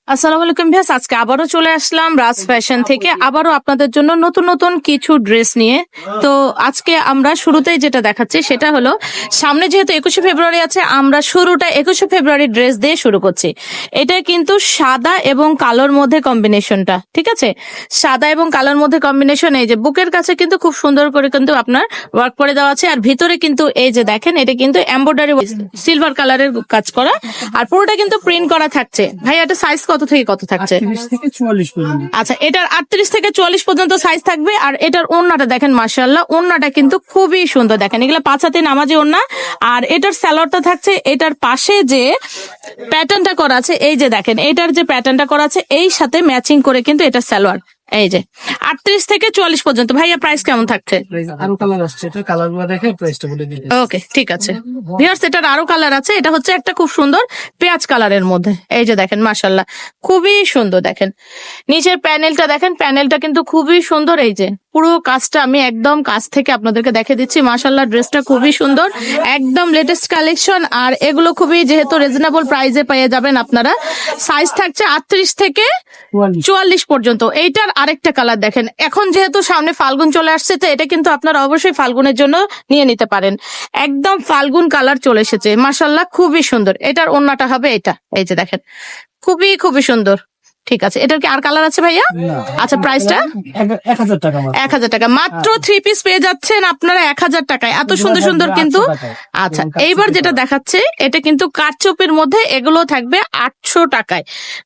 আসসালামু আলাইকুম ভিউয়ার্স, আজকে আবারও চলে আসলাম রাজ ফ্যাশন থেকে আবারও আপনাদের জন্য নতুন নতুন কিছু ড্রেস নিয়ে। তো আজকে আমরা শুরুতেই যেটা দেখাচ্ছি সেটা হলো, সামনে যেহেতু 21শে ফেব্রুয়ারি আছে, আমরা শুরুটা 21শে ফেব্রুয়ারি ড্রেস দিয়ে শুরু করছি। এটা কিন্তু সাদা এবং কালোর মধ্যে কম্বিনেশনটা, ঠিক আছে, সাদা এবং কালোর মধ্যে কম্বিনেশন। এই যে বুকের কাছে কিন্তু খুব সুন্দর করে কিন্তু আপনার ওয়ার্ক করে দেওয়া আছে, আর ভিতরে কিন্তু এই যে দেখেন এটা কিন্তু এমব্রয়ডারি সিলভার কালারের কাজ করা, আর পুরোটা কিন্তু প্রিন্ট করা থাকছে। ভাই এটা সাইজ কত থেকে কত থাকছে? 38 থেকে 44 পর্যন্ত। আচ্ছা, এটার 38 থেকে 44 পর্যন্ত সাইজ থাকবে। আর এটার ওড়নাটা দেখেন, মাশাআল্লাহ ওড়নাটা কিন্তু খুবই সুন্দর। দেখেন এগুলা 5 হাতে নামাজি ওড়না। আর এটার স্যালোয়ারটা থাকছে, এটার পাশে যে প্যাটার্নটা করা আছে, এই যে দেখেন এটার যে প্যাটার্নটা করা আছে এই সাথে ম্যাচিং করে কিন্তু এটা সালোয়ার। এই যে 38 থেকে 44 পর্যন্ত। ভাইয়া প্রাইস কেমন থাকছে? আরো কালার আসছে, এটা কালারগুলো দেখে প্রাইসটা বলে দিতে। ওকে, ঠিক আছে ভিউয়ার্স, এটার আরো কালার আছে। এটা হচ্ছে একটা খুব সুন্দর পেঁয়াজ কালারের মধ্যে। এই যে দেখেন মাশাআল্লাহ খুবই সুন্দর। দেখেন নিচের প্যানেলটা, দেখেন প্যানেলটা কিন্তু খুবই সুন্দর। এই যে পুরো কাজটা আমি একদম কাছ থেকে আপনাদেরকে দেখে দিচ্ছি। মাশাআল্লাহ ড্রেসটা খুবই সুন্দর, একদম লেটেস্ট কালেকশন। আর এগুলো খুবই যেহেতু রিজনেবল প্রাইসে পেয়ে যাবেন আপনারা। সাইজ থাকছে 38 থেকে 44 পর্যন্ত। এইটার আরেকটা কালার দেখেন, এখন যেহেতু সামনে ফাল্গুন চলে আসছে, তো এটা কিন্তু আপনারা অবশ্যই ফাল্গুনের জন্য নিয়ে নিতে পারেন। একদম ফাল্গুন কালার চলে এসেছে, মাশাআল্লাহ খুবই সুন্দর। এটার ওড়নাটা হবে এটা, এই যে দেখেন খুবই খুবই সুন্দর। ঠিক আছে, এটার কি আর কালার আছে ভাইয়া? আচ্ছা, প্রাইসটা 1000 টাকা। 1000 টাকা মাত্র। 3 পিস পেয়ে যাচ্ছেন আপনারা 1000 টাকায়, এত সুন্দর সুন্দর কিন্তু। আচ্ছা, এইবার যেটা দেখাচ্ছে এটা কিন্তু কাটচুপির মধ্যে, এগুলো থাকবে 800 টাকায়।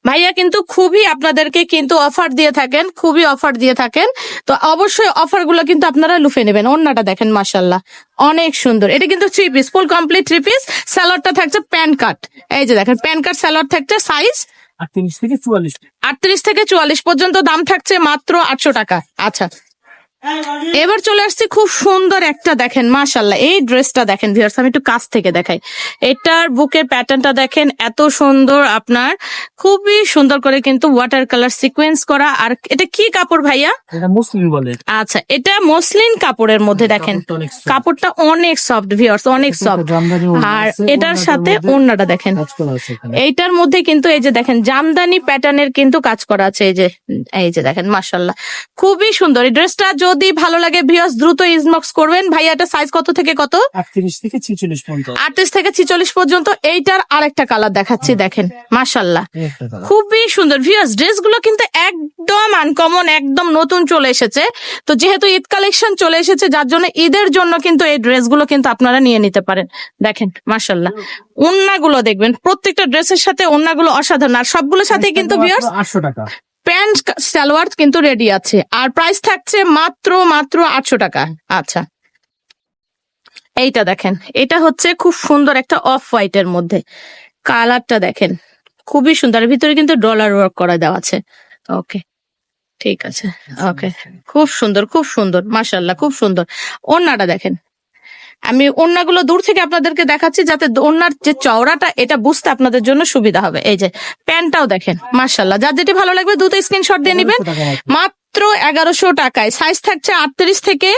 ভাইয়া কিন্তু খুবই আপনাদেরকে কিন্তু অফার দিয়ে থাকেন, খুবই অফার দিয়ে থাকেন। তো অবশ্যই অফার গুলো কিন্তু আপনারা লুফে নেবেন। ওড়নাটা দেখেন মাশাআল্লাহ অনেক সুন্দর। এটা কিন্তু 3 পিস, ফুল কমপ্লিট 3 পিস। সালোয়ারটা থাকছে প্যান কাট। এই যে দেখেন প্যান কাট সালোয়ার থাকছে, সাইজ 38 থেকে 44। 38 থেকে 44 পর্যন্ত, দাম থাকছে মাত্র 800 টাকা। আচ্ছা, এবার চলে আসছে খুব সুন্দর একটা, দেখেন মাশাআল্লাহ এই ড্রেসটা দেখেন ভিউয়ার্স, আমি একটু কাছ থেকে দেখাই। এটার বুকের প্যাটার্নটা দেখেন এত সুন্দর, আপনার খুবই সুন্দর করে কিন্তু ওয়াটার কালার সিকোয়েন্স করা। আর এটা কি কাপড় ভাইয়া? এটা মুসলিম বলে। আচ্ছা, এটা মসলিন কাপড়ের মধ্যে দেখেন, কাপড়টা অনেক সফট ভিউয়ার্স, অনেক সফট। আর এটার সাথে ওড়নাটা দেখেন, এইটার মধ্যে কিন্তু এই যে দেখেন জামদানি প্যাটার্নের কিন্তু কাজ করা আছে। এই যে দেখেন মাশাআল্লাহ খুবই সুন্দর। এই ড্রেসটা যদি ভালো লাগে ভিউয়ার্স দ্রুত ইনবক্স করবেন। ভাইয়া এটা সাইজ কত থেকে কত? 38 থেকে 46 পর্যন্ত। 38 থেকে 46 পর্যন্ত। এইটার আরেকটা কালার দেখাচ্ছি, দেখেন মাশাআল্লাহ খুবই সুন্দর। ভিউয়ার্স ড্রেসগুলো কিন্তু একদম আনকমন, একদম নতুন চলে এসেছে। তো যেহেতু ঈদ কালেকশন চলে এসেছে, যার জন্য ঈদের জন্য কিন্তু এই ড্রেসগুলো কিন্তু আপনারা নিয়ে নিতে পারেন। দেখেন মাশাআল্লাহ ওড়নাগুলো দেখবেন, প্রত্যেকটা ড্রেসের সাথে ওড়নাগুলো অসাধারণ। আর সবগুলোর সাথে কিন্তু ভিউয়ার্স 800 টাকা প্যান্ট সালোয়ার কিন্তু রেডি আছে। আর প্রাইস থাকছে মাত্র 800 টাকা। আচ্ছা, এইটা দেখেন, এটা হচ্ছে খুব সুন্দর একটা অফ হোয়াইট এর মধ্যে। কালারটা দেখেন খুবই সুন্দর, ভিতরে কিন্তু ডলার ওয়ার্ক করা দেওয়া আছে। ওকে, ঠিক আছে, ওকে, খুব সুন্দর, খুব সুন্দর মাশাআল্লাহ, খুব সুন্দর। ওড়নাটা দেখেন, আমি ওড়নাগুলো দূর থেকে আপনাদেরকে দেখাচ্ছি যাতে ওড়নার যে চওড়াটা এটা বুঝতে আপনাদের জন্য সুবিধা হবে। এই যে প্যান্টটাও দেখেন মাশাআল্লাহ, যার যেটি ভালো লাগবে দ্রুত স্ক্রিনশট দিয়ে নেবেন। মাত্র 1100 টাকায়। সাইজ থাকছে 38 থেকে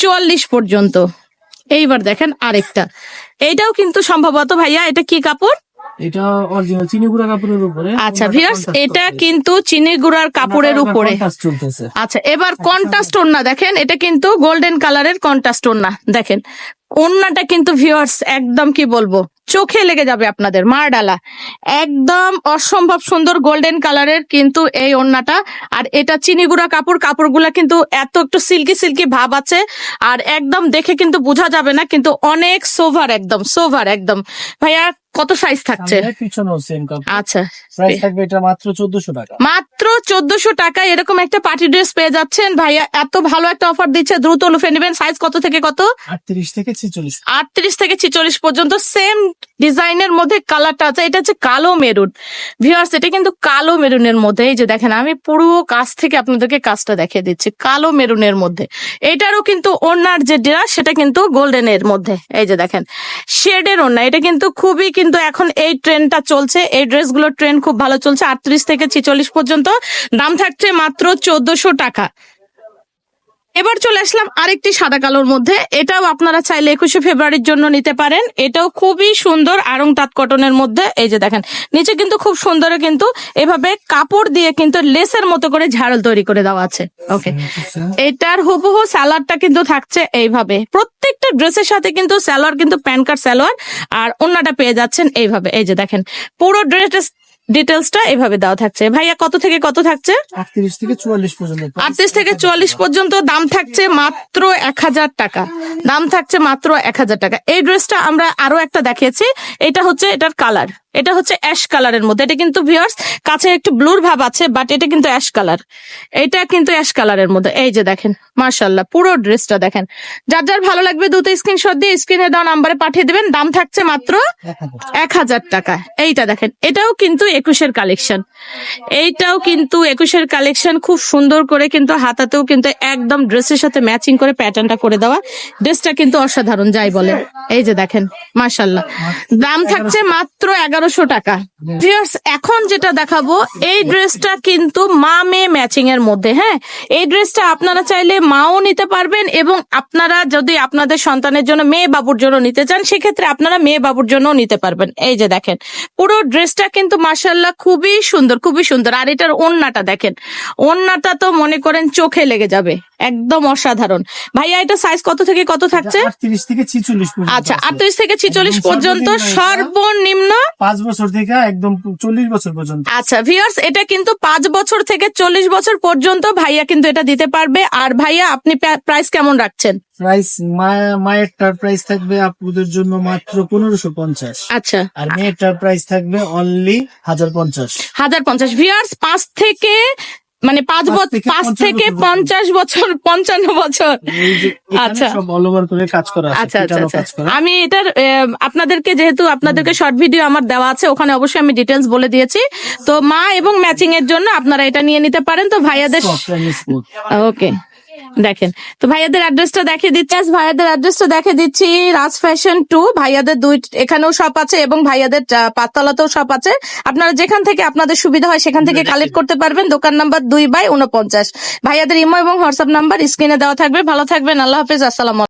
44 পর্যন্ত। এইবার দেখেন আরেকটা, এইটাও কিন্তু সম্ভবত ভাইয়া এটা কি কাপড়? এটা অরিজিনাল চিনি গুঁড়া কাপড়ের উপরে। আচ্ছা ভিউয়ার্স, এটা কিন্তু চিনি গুঁড়ার কাপড়ের উপরে। আচ্ছা, এবার কন্ট্রাস্ট ওড়না দেখেন, এটা কিন্তু গোল্ডেন কালারের কন্ট্রাস্ট ওড়না। দেখেন ওড়নাটা কিন্তু ভিউয়ার্স একদম কি বলবো, চোখে লেগে যাবে আপনাদের, মার ডালা একদম অসম্ভব সুন্দর গোল্ডেন কালারের কিন্তু এই ওড়নাটা। আর এটা চিনি গুঁড়া কাপড়, কাপড়গুলা কিন্তু এত একটু সিল্কি সিল্কি ভাব আছে। আর একদম দেখে কিন্তু বোঝা যাবে না, কিন্তু অনেক সোভার, একদম সোভার একদম। ভাইয়া কত সাইজ থাকছে? আচ্ছা, প্রাইস থাকবে এটা মাত্র 1400 টাকা। মাত্র 1400 টাকায় এরকম একটা পার্টি ড্রেস পেয়ে যাচ্ছেন। ভাইয়া এত ভালো একটা অফার দিচ্ছে, দ্রুত লুফে নেবেন। সাইজ কত থেকে কত? 38 থেকে 46। 38 থেকে 46 পর্যন্ত। সেম ডিজাইনের মধ্যে কালারটা আছে, এটা হচ্ছে কালো মেরুন। ভিউয়ার্স এটা কিন্তু কালো মেরুনের মধ্যে। এই যে দেখেন আমি পুরো কাছ থেকে আপনাদেরকে কাজটা দেখিয়ে দিচ্ছি, কালো মেরুনের মধ্যে। এটারও কিন্তু ওড়নার যে ড্রেস সেটা কিন্তু গোল্ডেনের মধ্যে। এই যে দেখেন শেডের ওড়না, এটা কিন্তু খুবই কিন্তু এখন এই ট্রেন্ডটা চলছে, এই ড্রেসগুলোর ট্রেন্ড খুব ভালো চলছে। 38 থেকে 46 পর্যন্ত, দাম থাকছে মাত্র 1400 টাকা। এবার চলে আসলাম আরেকটি সাদা কালোর মধ্যে, এটাও আপনারা চাইলে 21শে ফেব্রুয়ারির জন্য নিতে পারেন। এটাও খুবই সুন্দর আড়ং তাঁত কটনের মধ্যে। এই যে দেখেন নিচে কিন্তু খুব সুন্দর কিন্তু এভাবে কাপড় দিয়ে কিন্তু লেসের মতো করে ঝাড়ল তৈরি করে দেওয়া আছে। ওকে, এটার হুবহু সালোয়ারটা কিন্তু থাকছে এইভাবে। প্রত্যেকটা ড্রেসের সাথে কিন্তু সালোয়ার কিন্তু প্যান্ট কাট সালোয়ার, আর ওন্নাটা পেয়ে যাচ্ছেন এইভাবে। এই যে দেখেন পুরো ড্রেস ডিটেলসটা এভাবে দেওয়া থাকছে। ভাইয়া কত থেকে কত থাকছে? 38 থেকে 44 পর্যন্ত। 38 থেকে 44 পর্যন্ত। দাম থাকছে মাত্র 1000 টাকা। দাম থাকছে মাত্র 1000 টাকা। এই ড্রেসটা আমরা আরো একটা দেখিয়েছি, এটা হচ্ছে এটার কালার, এটা হচ্ছে অ্যাশ কালারের মধ্যে। এটা কিন্তু ভিউয়ার্স কাছে একটু ব্লুর ভাব আছে, বাট এটা কিন্তু অ্যাশ কালার। এটা কিন্তু অ্যাশ কালারের মধ্যে। এই যে দেখেন মাশাআল্লাহ পুরো ড্রেসটা দেখেন। যার যার ভালো লাগবে দ্রুত স্ক্রিনশট দিয়ে স্ক্রিনে দেওয়া নাম্বারে পাঠিয়ে দিবেন। দাম থাকছে মাত্র 1000 টাকা। এইটা দেখেন, এটাও কিন্তু 21-এর কালেকশন। এইটাও কিন্তু 21-এর কালেকশন। খুব সুন্দর করে কিন্তু হাতাতেও কিন্তু একদম ড্রেসের সাথে ম্যাচিং করে প্যাটার্নটা করে দেওয়া। ড্রেসটা কিন্তু অসাধারণ যাই বলে। এই যে দেখেন মাশাআল্লাহ, দাম থাকছে মাত্র 1100 টাকা। ভিউয়ার্স এখন যেটা দেখাবো এই ড্রেসটা কিন্তু মা মেয়ে ম্যাচিং এর মধ্যে। হ্যাঁ, এই ড্রেসটা আপনারা চাইলে মাও নিতে পারবেন, এবং আপনারা যদি আপনাদের সন্তানের জন্য মেয়ে বাবুর জন্য নিতে চান সেক্ষেত্রে আপনারা মেয়ে বাবুর জন্য নিতে পারবেন। এই যে দেখেন পুরো ড্রেসটা কিন্তু মাশাআল্লাহ খুবই সুন্দর, খুবই সুন্দর। আর এটার ওড়নাটা দেখেন, ওড়নাটা তো মনে করেন চোখে লেগে যাবে, একদম অসাধারণ। ভাইয়া এটা সাইজ কত থেকে কত থাকছে? 38 থেকে 46 পর্যন্ত। আচ্ছা, 38 থেকে 46 পর্যন্ত সর্বনিম্ন। 5 বছর থেকে একদম 40 বছর পর্যন্ত। আচ্ছা ভিউয়ার্স, এটা কিন্তু 5 বছর থেকে 40 বছর পর্যন্ত ভাইয়া কিন্তু এটা দিতে পারবে। আর ভাইয়া আপনি প্রাইস কেমন রাখছেন? প্রাইস মায়েরটার প্রাইস থাকবে আপুদের জন্য মাত্র 1550। আচ্ছা, আর মেয়েটার প্রাইস থাকবে অনলি 1050। 1050। ভিউয়ার্স 5 থেকে মানে 5 থেকে 50 বছর 55 বছর। আচ্ছা সব অল ওভার করে কাজ করা আছে, আচ্ছা আচ্ছা পিটানো আচ্ছা। কাজ করা। আমি এটার আপনাদেরকে যেহেতু আপনাদেরকে শর্ট ভিডিও আমার দেওয়া আছে, ওখানে অবশ্যই আমি ডিটেলস বলে দিয়েছি। তো মা এবং ম্যাচিং এর জন্য আপনারা এটা নিয়ে নিতে পারেন। তো ভাইয়াদের Soft and smooth। ওকে দেখেন, তো ভাইয়াদের অ্যাড্রেসটা দেখিয়ে দিচ্ছি। ভাইয়াদের অ্যাড্রেসটা দেখিয়ে দিচ্ছি, রাজ ফ্যাশন 2। ভাইয়াদের এখানেও শপ আছে এবং ভাইয়াদের পাঁচতলাতেও শপ আছে। আপনারা যেখান থেকে আপনাদের সুবিধা হয় সেখান থেকে কালেক্ট করতে পারবেন। দোকান নাম্বার 2/49। ভাইয়াদের ইমো এবং হোয়াটসঅ্যাপ নাম্বার স্ক্রিনে দেওয়া থাকবে। ভালো থাকবেন, আল্লাহ হাফেজ, আসসালামু আলাইকুম।